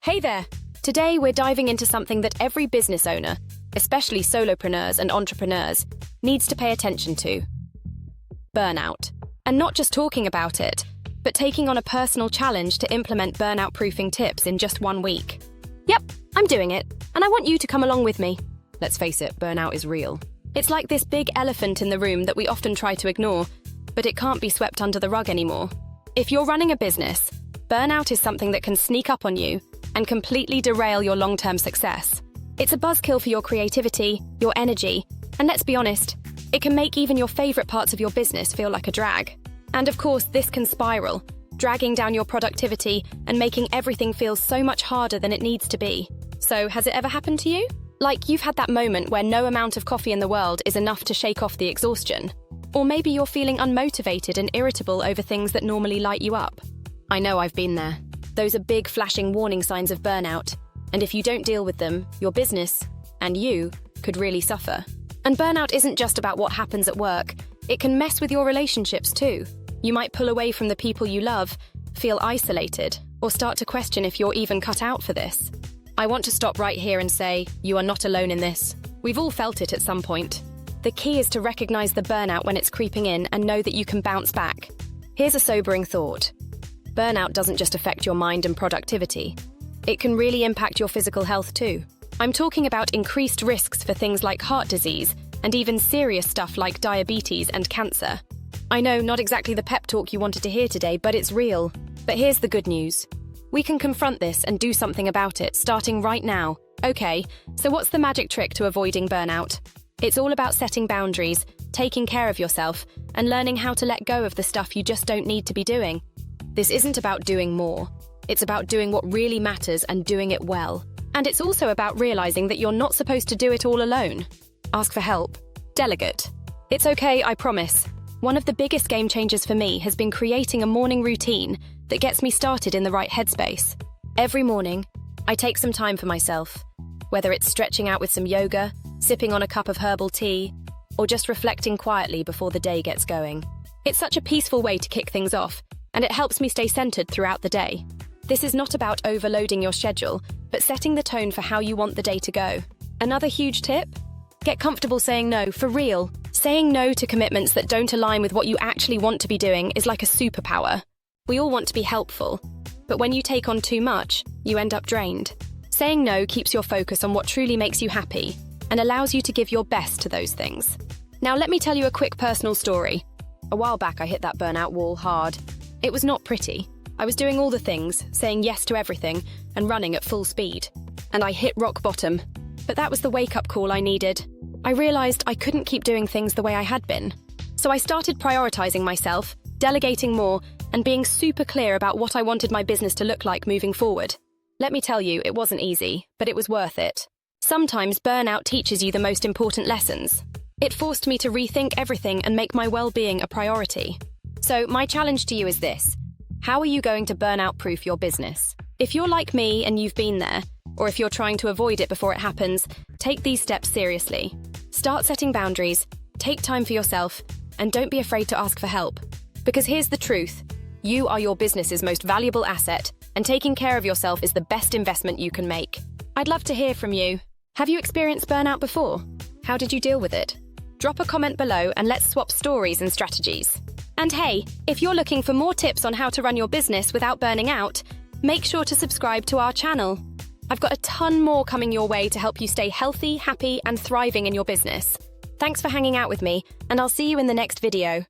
Hey there! Today we're diving into something that every business owner, especially solopreneurs and entrepreneurs, needs to pay attention to. Burnout. And not just talking about it, but taking on a personal challenge to implement burnout-proofing tips in just 1 week. Yep, I'm doing it, and I want you to come along with me. Let's face it, burnout is real. It's like this big elephant in the room that we often try to ignore, but it can't be swept under the rug anymore. If you're running a business, burnout is something that can sneak up on you and completely derail your long-term success. It's a buzzkill for your creativity, your energy, and let's be honest, it can make even your favorite parts of your business feel like a drag. And of course, this can spiral, dragging down your productivity and making everything feel so much harder than it needs to be. So, has it ever happened to you? Like you've had that moment where no amount of coffee in the world is enough to shake off the exhaustion. Or maybe you're feeling unmotivated and irritable over things that normally light you up. I know I've been there. Those are big flashing warning signs of burnout. And if you don't deal with them, your business, and you, could really suffer. And burnout isn't just about what happens at work. It can mess with your relationships too. You might pull away from the people you love, feel isolated, or start to question if you're even cut out for this. I want to stop right here and say, you are not alone in this. We've all felt it at some point. The key is to recognize the burnout when it's creeping in and know that you can bounce back. Here's a sobering thought. Burnout doesn't just affect your mind and productivity. It can really impact your physical health too. I'm talking about increased risks for things like heart disease and even serious stuff like diabetes and cancer. I know, not exactly the pep talk you wanted to hear today, but it's real. But here's the good news. We can confront this and do something about it, starting right now. Okay, so what's the magic trick to avoiding burnout? It's all about setting boundaries, taking care of yourself, and learning how to let go of the stuff you just don't need to be doing. This isn't about doing more. It's about doing what really matters and doing it well. And it's also about realizing that you're not supposed to do it all alone. Ask for help. Delegate. It's okay, I promise. One of the biggest game changers for me has been creating a morning routine that gets me started in the right headspace. Every morning, I take some time for myself, whether it's stretching out with some yoga, sipping on a cup of herbal tea, or just reflecting quietly before the day gets going. It's such a peaceful way to kick things off, and it helps me stay centered throughout the day. This is not about overloading your schedule, but setting the tone for how you want the day to go. Another huge tip? Get comfortable saying no, for real. Saying no to commitments that don't align with what you actually want to be doing is like a superpower. We all want to be helpful, but when you take on too much, you end up drained. Saying no keeps your focus on what truly makes you happy and allows you to give your best to those things. Now let me tell you a quick personal story. A while back I hit that burnout wall hard. It was not pretty. I was doing all the things, saying yes to everything, and running at full speed. And I hit rock bottom. But that was the wake-up call I needed. I realized I couldn't keep doing things the way I had been. So I started prioritizing myself, delegating more, and being super clear about what I wanted my business to look like moving forward. Let me tell you, it wasn't easy, but it was worth it. Sometimes burnout teaches you the most important lessons. It forced me to rethink everything and make my well-being a priority. So my challenge to you is this. How are you going to burnout-proof your business? If you're like me and you've been there, or if you're trying to avoid it before it happens, take these steps seriously. Start setting boundaries, take time for yourself, and don't be afraid to ask for help. Because here's the truth. You are your business's most valuable asset, and taking care of yourself is the best investment you can make. I'd love to hear from you. Have you experienced burnout before? How did you deal with it? Drop a comment below and let's swap stories and strategies. And hey, if you're looking for more tips on how to run your business without burning out, make sure to subscribe to our channel. I've got a ton more coming your way to help you stay healthy, happy, and thriving in your business. Thanks for hanging out with me, and I'll see you in the next video.